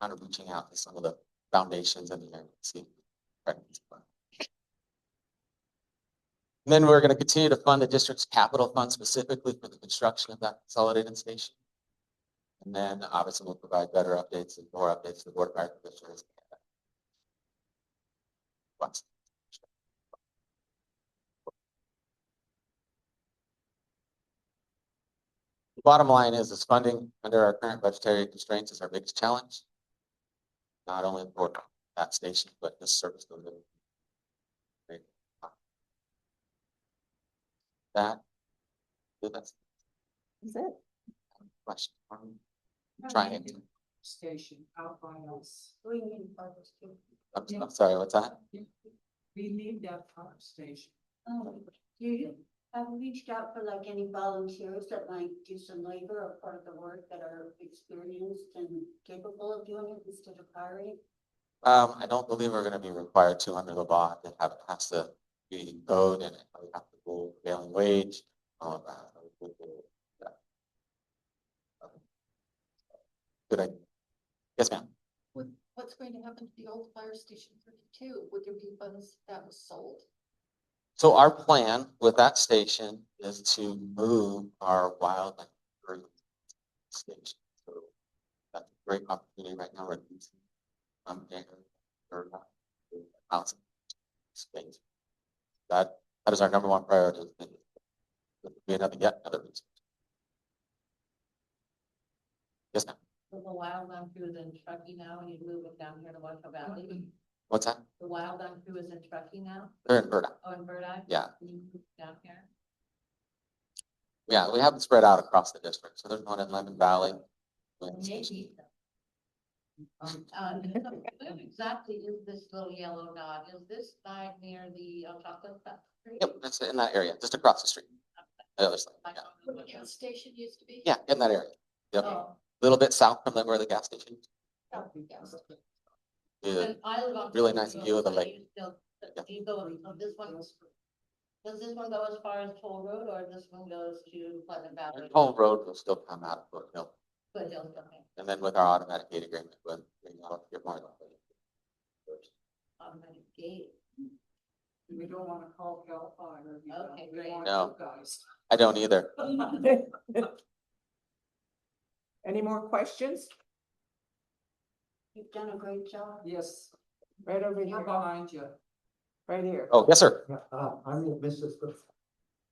Speaker 11: kind of reaching out to some of the foundations in the area to see. And then we're going to continue to fund the district's capital fund specifically for the construction of that consolidated station. And then obviously we'll provide better updates and more updates to the Board of Fire Commissioners. The bottom line is funding under our current budgetary constraints is our biggest challenge. Not only for that station, but this service delivery. That's
Speaker 8: Is it?
Speaker 11: question. Trying to.
Speaker 4: Station out by us.
Speaker 11: I'm sorry, what's that?
Speaker 4: We need that pump station.
Speaker 7: Do you have reached out for like any volunteers that might do some labor or part of the work that are experienced and capable of doing it instead of hiring?
Speaker 11: I don't believe we're going to be required to under the law. It has to be code and we have to go prevailing wage. All of that. Good idea. Yes, ma'am.
Speaker 8: What's going to happen to the old fire station 32? Would there be funds that was sold?
Speaker 11: So our plan with that station is to move our wildland station. So that's a great opportunity right now. We're using housing space. That is our number one priority. Another reason. Yes, ma'am.
Speaker 8: So the wildland crew is in Truckee now, and you move it down here to Washoe Valley.
Speaker 11: What's that?
Speaker 8: The wildland crew is in Truckee now.
Speaker 11: They're in Burdock.
Speaker 8: Oh, in Burdock.
Speaker 11: Yeah.
Speaker 8: And you move down here.
Speaker 11: Yeah, we have it spread out across the district. So there's one in Lemon Valley.
Speaker 8: Maybe. Where exactly is this little yellow dot? Is this side near the chocolate factory?
Speaker 11: Yep, it's in that area, just across the street. The other side. Yeah.
Speaker 8: Where the gas station used to be?
Speaker 11: Yeah, in that area. Yep.
Speaker 8: Oh.
Speaker 11: A little bit south from where the gas station is.
Speaker 8: Oh, gas station.
Speaker 11: Yeah.
Speaker 8: And I live on
Speaker 11: Really nice view of the lake.
Speaker 8: Still Do you go, this one, does this one go as far as Toll Road or this one goes to Pleasant Valley?
Speaker 11: Whole road will still come out of Foothill.
Speaker 8: Foothills, okay.
Speaker 11: And then with our automatic gate agreement, with, get more.
Speaker 8: Automatic gate.
Speaker 4: We don't wanna call Cal Fire.
Speaker 8: Okay, great.
Speaker 11: No. I don't either.
Speaker 1: Any more questions?
Speaker 7: You've done a great job.
Speaker 4: Yes,
Speaker 1: Right over
Speaker 4: we're
Speaker 1: here,
Speaker 4: behind you.
Speaker 1: right here.
Speaker 11: Oh, yes, sir.
Speaker 9: I will miss this, but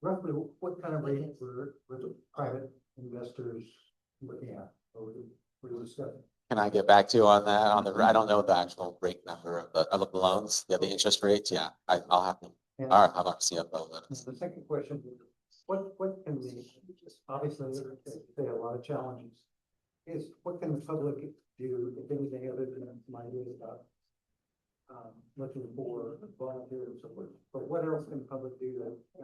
Speaker 9: roughly what kind of rate were the private investors looking at? Or were you discussing?
Speaker 11: Can I get back to you on that? I don't know the actual rate number of the loans, the interest rates. Yeah, I'll have to,
Speaker 9: And
Speaker 11: all right, how about CFO? Let us-
Speaker 9: the second question, what can we, obviously, there are a lot of challenges. What can the public do, if anything, other than my ideas about looking for volunteers or what, but what else can the public do to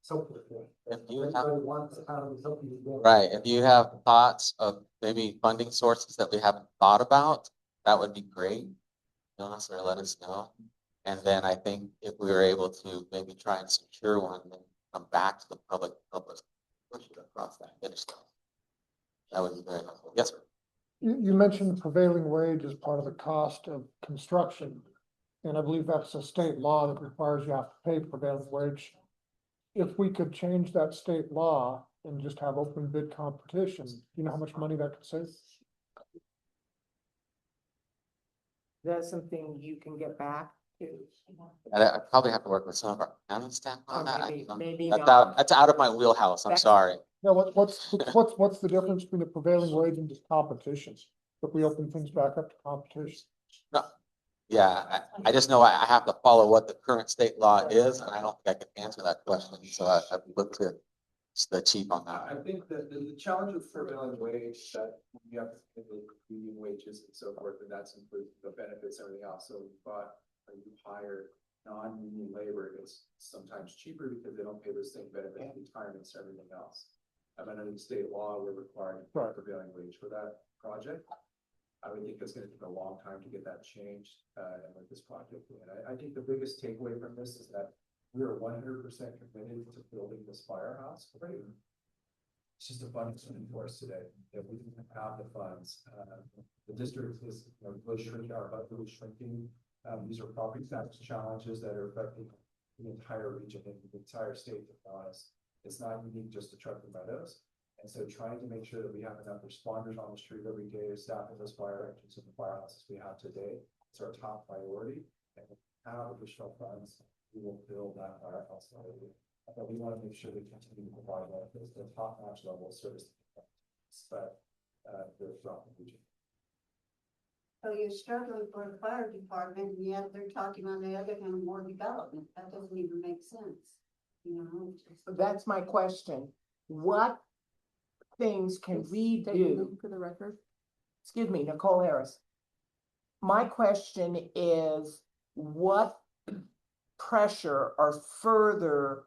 Speaker 9: help with that?
Speaker 11: If you have,
Speaker 9: Everybody wants, how do we help you? do that?
Speaker 11: right, if you have thoughts of maybe funding sources that we haven't thought about, that would be great. Jonas, or let us know. And then I think if we were able to maybe try and secure one, then come back to the public, help us push it across that finish line. That would be very helpful. Yes, sir.
Speaker 12: You mentioned prevailing wage as part of the cost of construction. And I believe that's a state law that requires you have to pay prevailing wage. If we could change that state law and just have open bid competition, you know how much money that could save?
Speaker 1: That's something you can get back to.
Speaker 11: I probably have to work with some of our accounting staff
Speaker 1: Or
Speaker 11: on that.
Speaker 1: maybe
Speaker 11: That's
Speaker 1: not.
Speaker 11: that's out of my wheelhouse. I'm
Speaker 1: That's-
Speaker 11: sorry.
Speaker 12: Now, what's the difference between the prevailing wage and just competition? If we open things back up to competition?
Speaker 11: Yeah, I just know I have to follow what the current state law is, and I don't think I can answer that question. So I look to the chief on that.
Speaker 13: I think that the challenge with prevailing wage, that you have to pay the union wages and so forth, and that's including the benefits, and everything else. So we thought, you hire non-union labor, it's sometimes cheaper because they don't pay the same benefits, retirements, everything else. And under the state law, we're required to pay prevailing wage for that project. I would think it's gonna take a long time to get that changed, and with this project. And I think the biggest takeaway from this is that we are 100% committed to building this firehouse. It's just a funding issue for us today, that we didn't have the funds. The district is, really shrinking, our budget is shrinking. These are property tax challenges that are affecting the entire region and the entire state, to be honest. It's not unique just to Truckee Meadows. And so trying to make sure that we have enough responders on the street every day, staffing those fire engines and the firehouses we have today, it's our top priority. And how additional funds, we will build that firehouse. But we want to make sure we continue to provide that at the top-notch level of service. But throughout the region.
Speaker 7: So you're struggling for the fire department, and yet they're talking on the other hand, more development. That doesn't even make sense. You know,
Speaker 1: That's my question. What things can we do?
Speaker 4: For the record.
Speaker 1: Excuse me, Nicole Harris. My question is, what pressure or further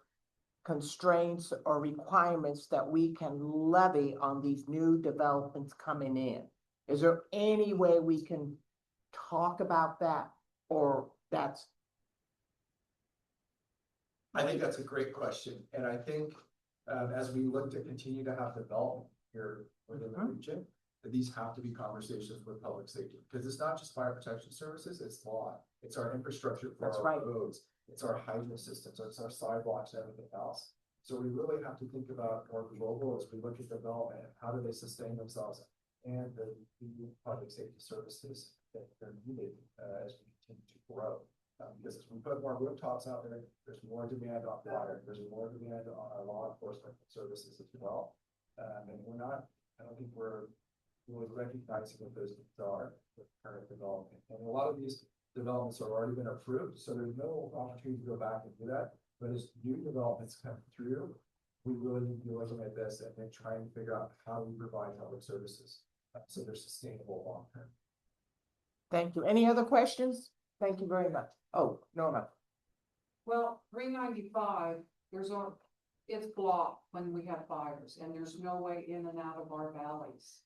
Speaker 1: constraints or requirements that we can levy on these new developments coming in? Is there any way we can talk about that, or that's?
Speaker 13: I think that's a great question, and I think, as we look to continue to have development here within the region, that these have to be conversations with public safety, because it's not just fire protection services, it's law, it's our infrastructure for
Speaker 1: That's
Speaker 13: our
Speaker 1: right.
Speaker 13: roads, it's our hydrant systems, it's our sidewalks, and everything else. So we really have to think about more global as we look at development, how do they sustain themselves, and the public safety services that are needed, as we continue to grow. Because as we put more rooftops out there, there's more demand on fire, there's more demand on our law enforcement services as well. And I don't think we're really recognizing what those needs are with current development. And a lot of these developments have already been approved, so there's no opportunity to go back and do that. But as new developments come through, we really need to be looking at this and then trying to figure out how we provide public services, so they're sustainable long term.
Speaker 1: Thank you. Any other questions? Thank you very much. Oh, Norma.
Speaker 4: Well, 395, it's blocked when we have fires and there's no way in and out of our valleys.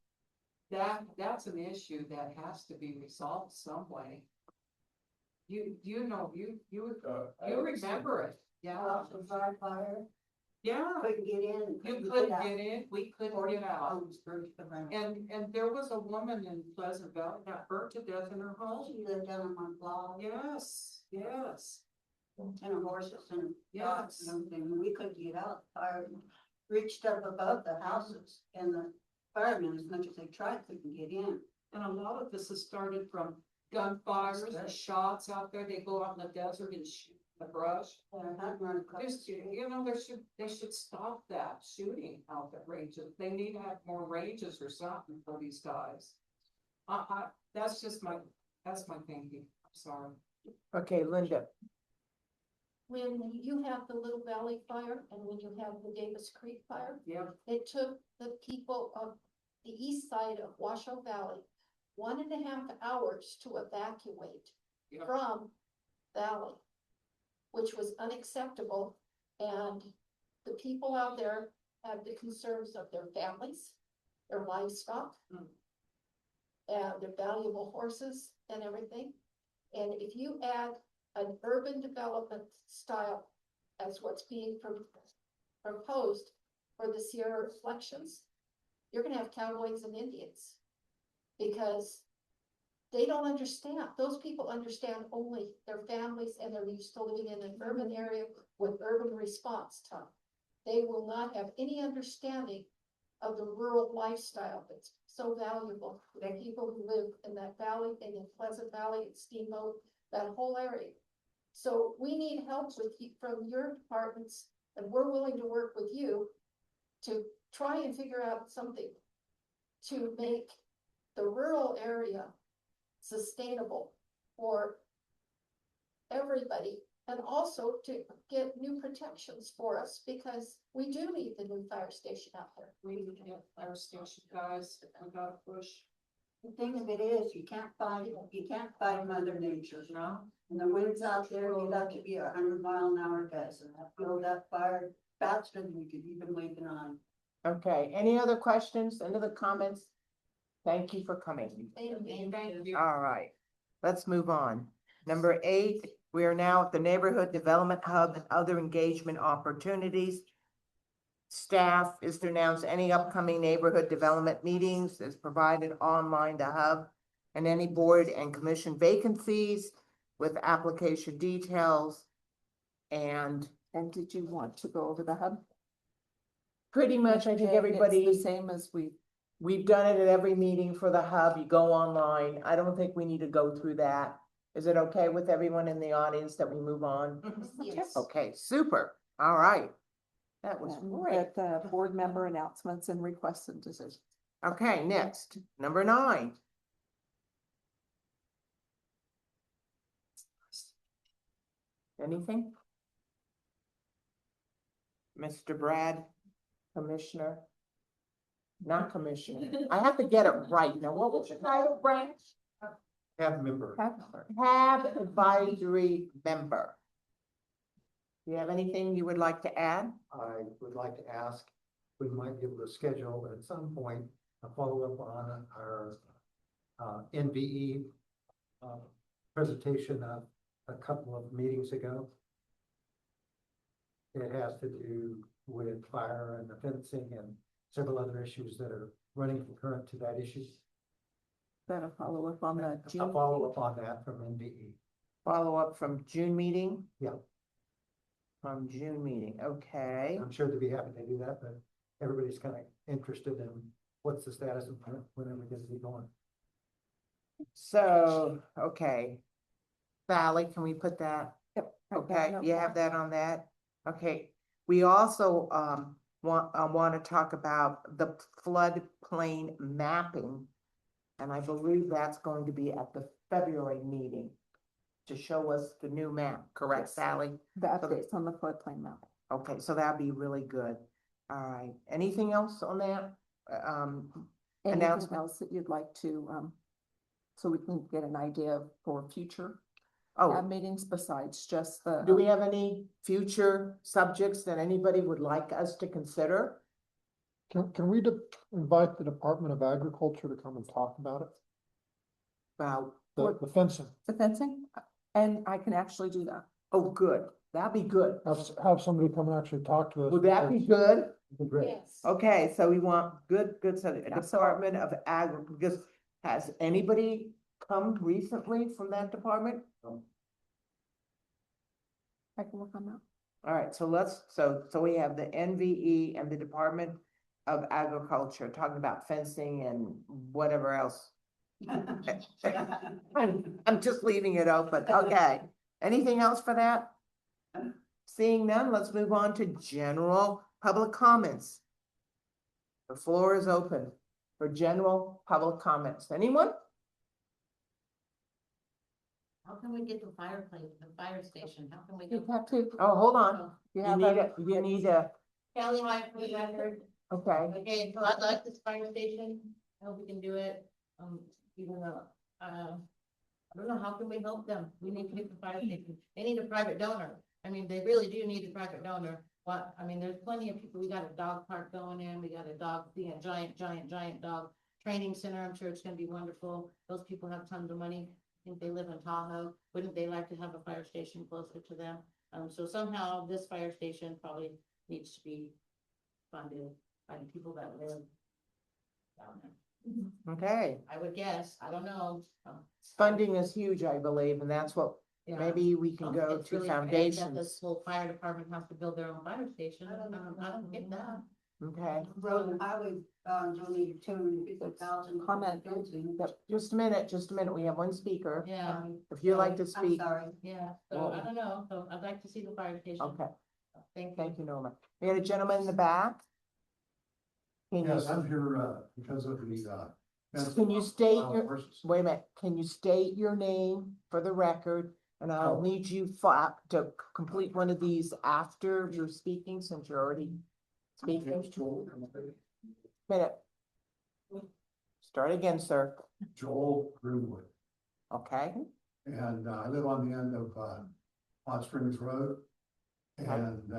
Speaker 4: That's an issue that has to be resolved some way. You know, you remember it, yeah,
Speaker 7: Fire,
Speaker 4: yeah.
Speaker 7: couldn't get in.
Speaker 4: You couldn't get in, we couldn't get out.
Speaker 7: And
Speaker 4: And there was a woman in Pleasant Valley that burnt to death in her home.
Speaker 7: she lived down on my block.
Speaker 4: Yes, yes,
Speaker 7: And her horses and dogs
Speaker 4: yes.
Speaker 7: and everything, and we couldn't get out. Fire reached up above the houses, and the firemen, as much as they tried, couldn't get in.
Speaker 4: And a lot of this has started from gunfires and shots out there. They go out in the desert and shoot the brush.
Speaker 7: And I'd run across the
Speaker 4: There's,
Speaker 7: street.
Speaker 4: you know, they should stop that shooting out at ranges. They need to have more ranges or something for these guys. That's just that's my thinking. I'm sorry.
Speaker 1: Okay, Linda.
Speaker 14: When you have the Little Valley fire and when you have the Davis Creek fire,
Speaker 4: Yeah.
Speaker 14: it took the people of the east side of Washoe Valley 1.5 hours to evacuate
Speaker 4: Yeah.
Speaker 14: from Valley, which was unacceptable. And the people out there had the concerns of their families, their livestock, and their valuable horses and everything. And if you add an urban development style as what's being proposed for the Sierra Reflections, you're gonna have cowboys and Indians. Because they don't understand, those people understand only their families and they're used to living in an urban area with urban response time. They will not have any understanding of the rural lifestyle that's so valuable for the people who live in that valley and in Pleasant Valley and Steamboat, that whole area. So we need help with you from your departments, and we're willing to work with you to try and figure out something to make the rural area sustainable for everybody, and also to get new protections for us, because we do need the new fire station out there.
Speaker 4: We need to get fire station guys. We gotta push.
Speaker 7: The thing of it is, you can't fight Mother Nature, you know? And the winds out there, you got to be 100-mile-an-hour gusts, and that blow that fire faster than we could even wave an eye.
Speaker 1: Okay, any other questions, any other comments? Thank you for coming.
Speaker 4: Thank you.
Speaker 1: All right, let's move on. Number 8, we are now at the Neighborhood Development Hub and other engagement opportunities. Staff is to announce any upcoming neighborhood development meetings as provided online to Hub, and any board and commission vacancies with application details. And
Speaker 15: did you want to go over the Hub?
Speaker 1: pretty much, I think
Speaker 15: It's
Speaker 1: everybody.
Speaker 15: the same as
Speaker 1: We've done it at every meeting for the Hub. You go online. I don't think we need to go through that. Is it okay with everyone in the audience that we move on?
Speaker 14: Yes.
Speaker 1: Okay, super. All right. That was great.
Speaker 15: at the board member announcements and requests and decisions.
Speaker 1: Okay, next, number 9. Anything? Mr. Brad, Commissioner? Not Commissioner. I have to get it right. Now, what was your title, Brad?
Speaker 9: Have member.
Speaker 1: Have advisory member. Do you have anything you would like to add?
Speaker 9: I would like to ask, we might be able to schedule at some point a follow-up on our NVE presentation of a couple of meetings ago. It has to do with fire and the fencing and several other issues that are running concurrent to that issue.
Speaker 15: Then a follow-up on the
Speaker 9: A
Speaker 15: June.
Speaker 9: follow-up on that from NVE.
Speaker 1: Follow up from June meeting?
Speaker 9: Yeah.
Speaker 1: From June meeting, okay.
Speaker 9: I'm sure they'd be happy to do that, but everybody's kind of interested in what's the status of when are we gonna be going.
Speaker 1: So, okay. Sally, can we put that?
Speaker 15: Yep.
Speaker 1: Okay, you have that on that? Okay, we also want to talk about the floodplain mapping. And I believe that's going to be at the February meeting to show us the new map, correct,
Speaker 15: Yes.
Speaker 1: Sally?
Speaker 15: The updates on the floodplain map.
Speaker 1: Okay, so that'd be really good. All right, anything else on that?
Speaker 15: Anything
Speaker 1: Announcement?
Speaker 15: else that you'd like to, so we can get an idea for future
Speaker 1: Oh,
Speaker 15: meetings besides just the.
Speaker 1: do we have any future subjects that anybody would like us to consider?
Speaker 12: Can we invite the Department of Agriculture to come and talk about it?
Speaker 1: Well,
Speaker 12: The fencing.
Speaker 15: The fencing?
Speaker 1: And I can actually do that. Oh, good. That'd be good.
Speaker 12: Have somebody come and actually talk to us.
Speaker 1: Would that be good?
Speaker 9: Great.
Speaker 14: Yes.
Speaker 1: Okay, so we want good, so Department of because has anybody come recently from that department?
Speaker 15: I can work on that.
Speaker 1: All right, so so we have the NVE and the Department of Agriculture talking about fencing and whatever else. I'm just leaving it open. Okay. Anything else for that? Seeing none, let's move on to general public comments. The floor is open for general public comments. Anyone?
Speaker 8: How can we get the fire station? How can we
Speaker 15: You
Speaker 8: get?
Speaker 15: have to,
Speaker 1: Oh, hold on.
Speaker 15: you
Speaker 1: You
Speaker 15: have
Speaker 1: need
Speaker 15: a,
Speaker 1: you need a,
Speaker 8: Kelly, my record.
Speaker 1: okay.
Speaker 8: Okay, so I'd like this fire station. I hope we can do it. Even though, I don't know, how can we help them? We need to get the fire station. They need a private donor. I mean, they really do need a private donor. What, I mean, there's plenty of people. We got a dog park going in. We got a dog, being a giant dog training center. I'm sure it's gonna be wonderful. Those people have tons of money. I think they live in Tahoe. Wouldn't they like to have a fire station closer to them? So somehow this fire station probably needs to be funded by the people that live down there.
Speaker 1: Okay.
Speaker 8: I would guess, I don't know.
Speaker 1: Funding is huge, I believe, and that's what
Speaker 8: Yeah.
Speaker 1: maybe we can go
Speaker 8: It's
Speaker 1: to
Speaker 8: really crazy that
Speaker 1: foundations.
Speaker 8: this whole fire department has to build their own fire station. I don't get that.
Speaker 1: Okay.
Speaker 7: Road highway, donated $250,000.
Speaker 15: Comment.
Speaker 1: Yep. Just a minute. We have one speaker.
Speaker 8: Yeah,
Speaker 1: If you'd like to
Speaker 7: I'm
Speaker 1: speak.
Speaker 7: sorry.
Speaker 8: yeah, so
Speaker 1: Well-
Speaker 8: I don't know, so I'd like to see the fire station.
Speaker 1: Okay.
Speaker 8: Thank you.
Speaker 1: Thank you, Norma. We had a gentleman in the back. Can
Speaker 3: Yes,
Speaker 1: you,
Speaker 3: I'm here, because of the,
Speaker 1: can you state
Speaker 3: wild
Speaker 1: your,
Speaker 3: horses.
Speaker 1: wait a minute, can you state your name for the record? And I'll
Speaker 3: Oh.
Speaker 1: need you to complete one of these after you're speaking, since you're already speaking. Minute. Start again, sir.
Speaker 3: Joel Greenwood,
Speaker 1: Okay,
Speaker 3: and I live on the end of Hot Springs Road. And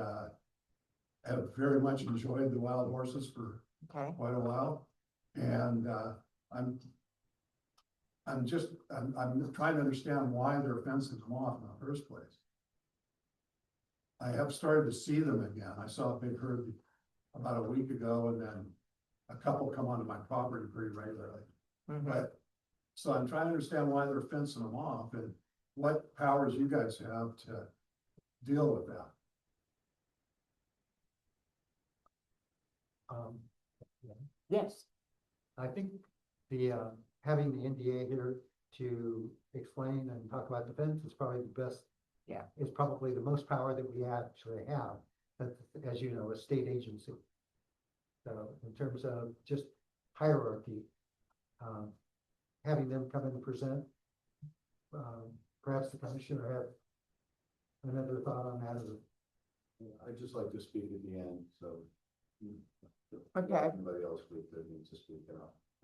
Speaker 3: have very much enjoyed the wild horses for
Speaker 1: okay.
Speaker 3: quite a while. And I'm trying to understand why they're fencing them off in the first place. I have started to see them again. I saw a big herd about a week ago, and then a couple come onto my property pretty regularly.
Speaker 1: Mhm.
Speaker 3: But, so I'm trying to understand why they're fencing them off and what powers you guys have to deal with that.
Speaker 1: Yes,
Speaker 9: I think having the NDA here to explain and talk about defense is probably the best.
Speaker 1: Yeah.
Speaker 9: It's probably the most power that we actually have, as you know, a state agency. So in terms of just hierarchy, having them come in and present, perhaps the commissioner have another thought on that.
Speaker 3: I'd just like to speak at the end, so.
Speaker 1: Okay.
Speaker 3: Anybody else that needs to speak,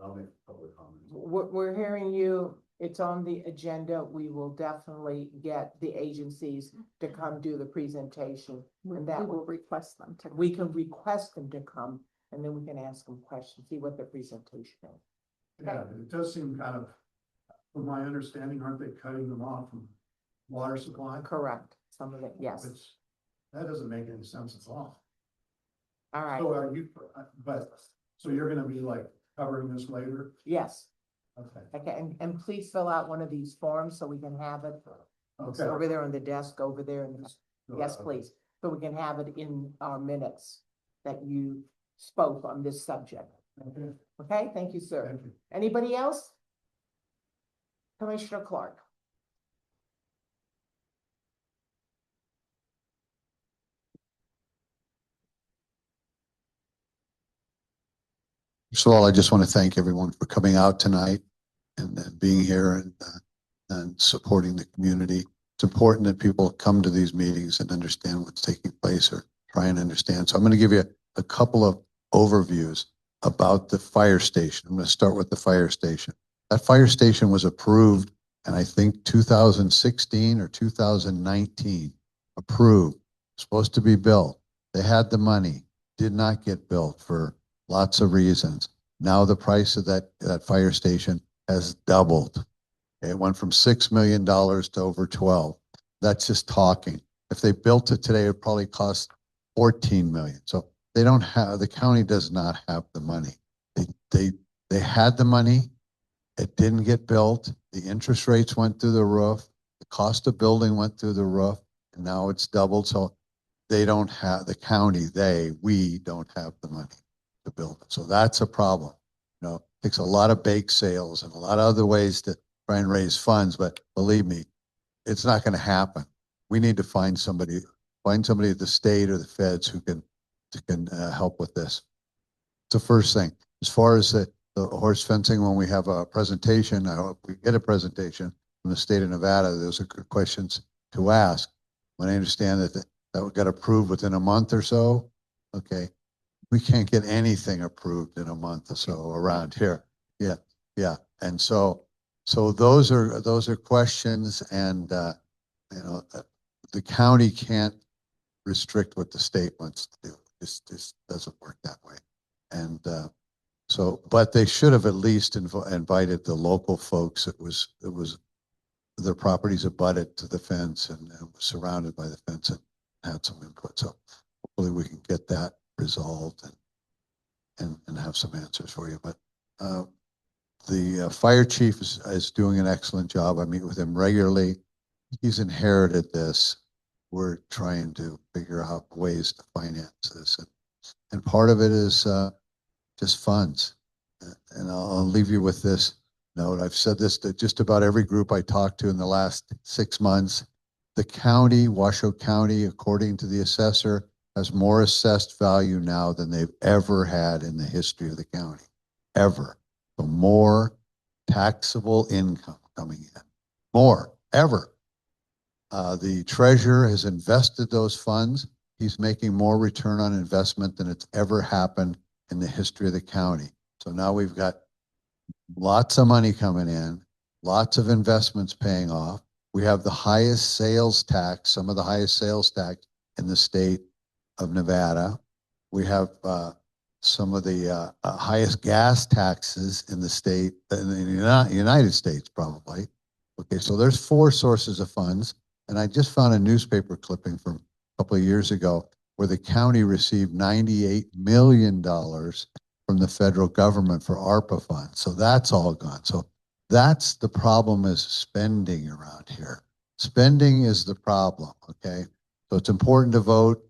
Speaker 3: I'll make public comments.
Speaker 1: we're hearing you. It's on the agenda. We will definitely get the agencies to come do the presentation.
Speaker 15: we
Speaker 1: And that
Speaker 15: will request them to.
Speaker 1: we can request them to come, and then we can ask them questions, see what their presentation is.
Speaker 3: Yeah, it does seem kind of, from my understanding, aren't they cutting them off from water supply?
Speaker 1: Correct, some of it, yes.
Speaker 3: Which, that doesn't make any sense at all.
Speaker 1: All right,
Speaker 3: So are you, so you're gonna be like covering this later?
Speaker 1: yes.
Speaker 3: Okay.
Speaker 1: Okay, and please fill out one of these forms so we can have it. It's
Speaker 3: Okay.
Speaker 1: over there on the desk, over there, and yes, please, so we can have it in our minutes that you spoke on this subject.
Speaker 3: Okay.
Speaker 1: Okay, thank you, sir.
Speaker 3: Thank you.
Speaker 1: Anybody else? Commissioner Clark.
Speaker 6: First of all, I just want to thank everyone for coming out tonight and being here and supporting the community. It's important that people come to these meetings and understand what's taking place or try and understand. So I'm going to give you a couple of overviews about the fire station. I'm going to start with the fire station. That fire station was approved in, I think, 2016 or 2019. Approved, supposed to be built. They had the money, did not get built for lots of reasons. Now the price of that fire station has doubled. It went from $6 million to over 12. That's just talking. If they built it today, it probably cost 14 million. So they don't have, the county does not have the money. They had the money. It didn't get built. The interest rates went through the roof. The cost of building went through the roof, and now it's doubled. So they don't have, the county, we don't have the money to build it. So that's a problem. You know, it takes a lot of bake sales and a lot of other ways to try and raise funds, but believe me, it's not going to happen. We need to find somebody at the state or the feds who can help with this. It's the first thing. As far as the horse fencing, when we have a presentation, I hope we get a presentation from the state of Nevada. Those are good questions to ask. When I understand that got approved within a month or so, okay, we can't get anything approved in a month or so around here. Yeah. And so those are questions, and the county can't restrict what the state wants to do. This doesn't work that way. And but they should have at least invited the local folks. It was their properties abutted to the fence and was surrounded by the fence and had some input. So hopefully we can get that resolved and have some answers for you. But the fire chief is doing an excellent job. I meet with him regularly. He's inherited this. We're trying to figure out ways to finance this. And part of it is just funds. And I'll leave you with this note. I've said this to just about every group I talked to in the last 6 months. The county, Washoe County, according to the assessor, has more assessed value now than they've ever had in the history of the county. Ever. So more taxable income coming in. More, ever. The treasurer has invested those funds. He's making more return on investment than it's ever happened in the history of the county. So now we've got lots of money coming in, lots of investments paying off. We have the highest sales tax, some of the highest sales tax in the state of Nevada. We have some of the highest gas taxes in the state, in the United States, probably. Okay, so there's 4 sources of funds. And I just found a newspaper clipping from a couple of years ago where the county received $98 million from the federal government for ARPA funds. So that's all gone. So that's the problem, is spending around here. Spending is the problem, okay? So it's important to vote,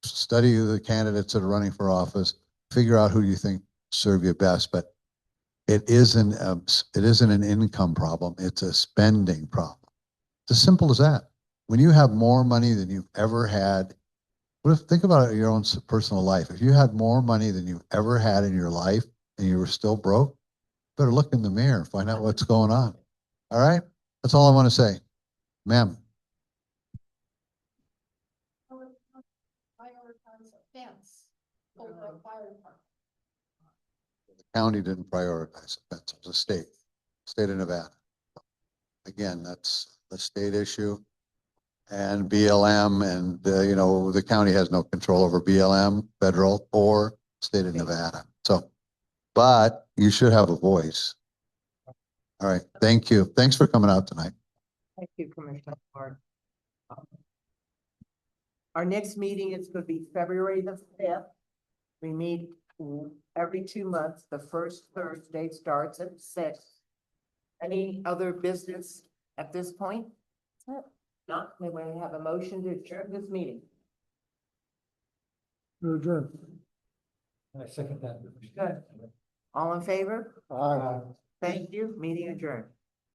Speaker 6: study the candidates that are running for office, figure out who you think serve you best. But it isn't an income problem. It's a spending problem. It's as simple as that. When you have more money than you've ever had, think about your own personal life. If you had more money than you've ever had in your life and you were still broke, better look in the mirror and find out what's going on. All right? That's all I want to say. Ma'am.
Speaker 14: Prioritize a fence over a fire department.
Speaker 6: The county didn't prioritize it. That's the state of Nevada. Again, that's the state issue. And BLM, and the county has no control over BLM, federal or state of Nevada. So, but you should have a voice. All right. Thank you. Thanks for coming out tonight.
Speaker 1: Thank you, Commissioner Ford. Our next meeting is going to be February the 5th. We meet every 2 months. The first Thursday starts at 6. Any other business at this point? Not, we will have a motion to adjourn this meeting.
Speaker 12: Adjourn.
Speaker 9: I second that.
Speaker 1: Good. All in favor?
Speaker 12: Aye.
Speaker 1: Thank you. Meeting adjourned.